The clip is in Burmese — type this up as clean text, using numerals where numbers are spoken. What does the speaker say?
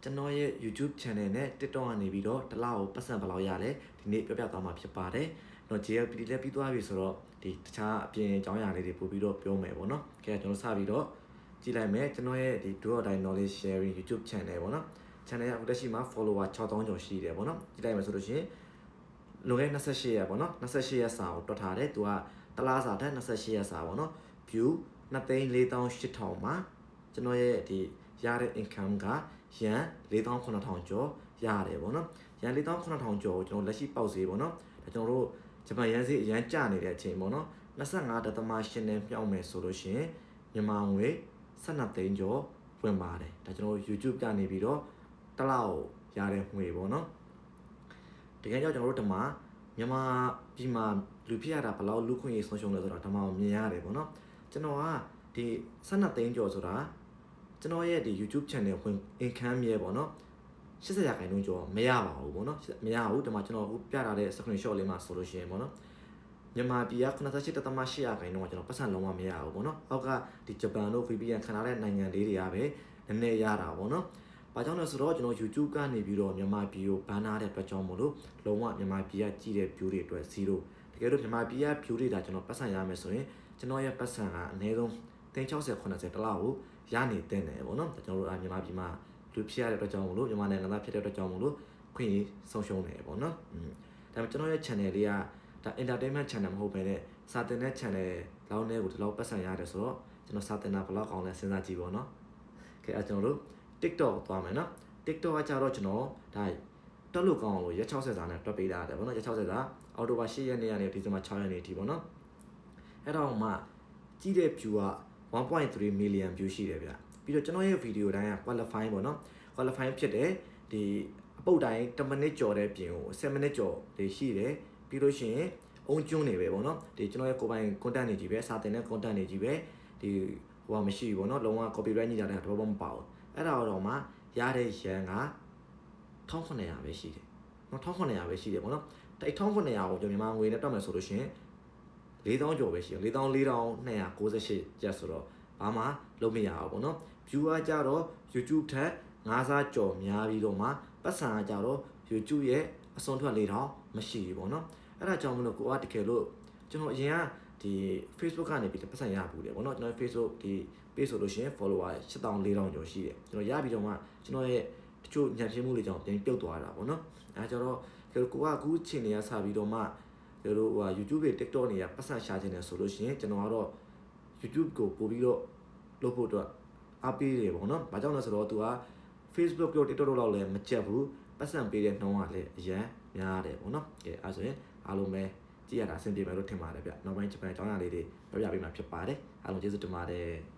ကျွန်တော်ရဲ့ YouTube channel နဲ့ TikTok ကနေပြီးတော့တစ်လောက်ပတ်စံဘယ်လောက်ရလဲဒီနေ့ပြပြသွားမှာဖြစ်ပါတယ်။တော့ JLPT လည်းပြီးသွားပြီဆိုတော့ဒီတခြားအပြင်အကြောင်းအရာလေးတွေပို့ပြီးတော့ပြောမယ်ပေါ့နော်။ကဲကျွန်တော်စပြီးတော့ကြည့်လိုက်မယ်ကျွန်တော်ရဲ့ဒီ Do or Die Knowledge Sharing YouTube channel ပေါ့နော်။ channel ကအခုတက်ရှိမှာ follower 6000ကျော်ရှိတယ်ပေါ့နော်။ကြည့်လိုက်မယ်ဆိုလို့ရှိရင်လွန်ခဲ့28ရက်ပေါ့နော်28ရက်စာကိုတွက်ထားတယ်သူကတလားစာတဲ့28ရက်စာပေါ့နော် view 2,48000မှာကျွန်တော်ရဲ့ဒီရတဲ့ income ကရန်4,900ကျော်ရတယ်ပေါ့နော်ရန်4,900ကျော်ကိုကျွန်တော်လက်ရှိပေါက်ဈေးပေါ့နော်ဒါကျွန်တော်တို့ဂျပန်ရန်ဈေးအရန်ကျနေတဲ့အချိန်ပေါ့နော်25.8နဲ့မြောက်မယ်ဆိုလို့ရှိရင်မြန်မာငွေ12သိန်းကျော်ဝင်ပါတယ်ဒါကျွန်တော်တို့ YouTube ကနေပြီးတော့တစ်လောက်ရတဲ့ငွေပေါ့နော်တကယ်ကြောင့်ကျွန်တော်တို့ဒီမှာမြန်မာပြည်မှာလူဖြစ်ရတာဘယ်လောက်လူခွင့်ရေးဆုံးရှုံးလဲဆိုတော့ဒီမှာမြင်ရတယ်ပေါ့နော်ကျွန်တော်ကဒီ12သိန်းကျော်ဆိုတာကျွန်တော်ရဲ့ဒီ YouTube channel ဝင် income မြဲပေါ့နော်80ရာခိုင်နှုန်းကျော်မရပါဘူးပေါ့နော်မရဘူးဒီမှာကျွန်တော်အခုပြထားတဲ့ screenshot လေးမှာဆိုလို့ရှိရင်ပေါ့နော်မြန်မာပြည်က98.8ရာခိုင်နှုန်းကကျွန်တော်ပတ်စံလုံးဝမရဘူးပေါ့နော်အောက်ကဒီဂျပန်တို့ VPN ခံထားတဲ့နိုင်ငံလေးတွေကပဲနည်းနည်းရတာပေါ့နော်ဘာကြောင့်လဲဆိုတော့ကျွန်တော် YouTube ကနေပြီးတော့မြန်မာပြည်ကိုဘန်နာတဲ့အတွက်ကြောင့်မို့လို့လုံးဝမြန်မာပြည်ကကြည့်တဲ့ view တွေအတွက်0တကယ်လို့မြန်မာပြည်က view တွေဒါကျွန်တော်ပတ်စံရမယ်ဆိုရင်ကျွန်တော်ရဲ့ပတ်စံကအနည်းဆုံး360-80တလောက်ကိုရနေတဲ့တယ်ပေါ့နော်ကျွန်တော်တို့မြန်မာပြည်မှာလူဖြစ်ရတဲ့အတွက်ကြောင့်မို့လို့မြန်မာနိုင်ငံသားဖြစ်တဲ့အတွက်ကြောင့်မို့လို့ခွင့်ရဆုံးရှုံးနေပေါ့နော်ဒါပေမဲ့ကျွန်တော်ရဲ့ channel လေးကဒါ entertainment channel မဟုတ်ဘဲနဲ့စာသင်တဲ့ channel လောက်နဲ့ကိုဒီလောက်ပတ်စံရတယ်ဆိုတော့ကျွန်တော်စာသင်တာဘယ်လောက်ကောင်းလဲစဉ်းစားကြည့်ပေါ့နော်ကဲကျွန်တော်တို့ TikTok သွားမယ်နော် TikTok ကကြတော့ကျွန်တော်ဒါတက်လို့ကောင်းအောင်လို့ရက်60စာနဲ့တွက်ပေးထားတယ်ဗောနော်ရက်60စာအော်တိုဘာ8ရက်နေ့ကနေဒီဇင်ဘာ6ရက်နေ့အထိဗောနော်အဲ့တော့မှကြည့်တဲ့ view က 1.3 million view ရှိတယ်ဗျပြီးတော့ကျွန်တော်ရဲ့ video တိုင်းက qualify ဗောနော် qualify ဖြစ်တယ်ဒီအပုတ်တိုင်း10မိနစ်ကျော်တဲ့ပြင်ကို7မိနစ်ကျော်တွေရှိတယ်ပြီးလို့ရှိရင်အုံကျွန်းနေပဲဗောနော်ဒီကျွန်တော်ရဲ့ကိုယ်ပိုင် content တွေကြီးပဲစာသင်တဲ့ content တွေကြီးပဲဒီဟိုမရှိဘူးဗောနော်လုံးဝ copyright ညှိကြတဲ့တော့မပါဘူးအဲ့ဒါတော့မှရတဲ့ရန်က1900ပဲရှိတယ်။နော်1900ပဲရှိတယ်ပေါ့နော်။အဲ့1900ကိုကျွန်တော်မြန်မာငွေနဲ့တွက်မယ်ဆိုလို့ရှိရင်4000ကျော်ပဲရှိတယ်။44,298ကျပ်ဆိုတော့ဘာမှလုံးမရအောင်ပေါ့နော်။ view ကကြတော့ YouTube ထက်5ဆကျော်များပြီးတော့မှပတ်စံကကြတော့ YouTube ရဲ့အစွန်ထွက်4000မရှိဘူးပေါ့နော်။အဲ့ဒါကြောင့်မလို့ကိုကတကယ်လို့ကျွန်တော်အရင်ကဒီ Facebook ကနေပြီးပတ်စံရဘူးတယ်ပေါ့နော်ကျွန်တော် Facebook ဒီ page ဆိုလို့ရှိရင် follower 8400ကျော်ရှိတယ်ကျွန်တော်ရပြီးတော့မှကျွန်တော်ရဲ့တချို့ညံ့ဖျင်းမှုတွေကြောင့်ပြန်ပြုတ်သွားတာပေါ့နော်အဲဒါကြတော့ကိုကအခုချိန်နေရစပြီးတော့မှတို့ဟို YouTube တွေ TikTok တွေကပတ်စံရှာခြင်းတယ်ဆိုလို့ရှိရင်ကျွန်တော်ကတော့ YouTube ကိုပို့ပြီးတော့လုပ်ဖို့အတွက်အားပေးတယ်ပေါ့နော်ဘာကြောင့်လဲဆိုတော့သူက Facebook တို့ TikTok တို့လောက်လည်းမကြက်ဘူးပတ်စံပေးတဲ့နှုန်းကလည်းအရန်များတယ်ပေါ့နော်ကဲအဲဆိုရင်အားလုံးပဲကြည့်ရတာအဆင်ပြေမယ်လို့ထင်ပါတယ်ဗျနောက်ပိုင်းဂျပန်အကြောင်းအရာလေးတွေပြပြပေးမှာဖြစ်ပါတယ်အားလုံးကျေးဇူးတင်ပါတယ်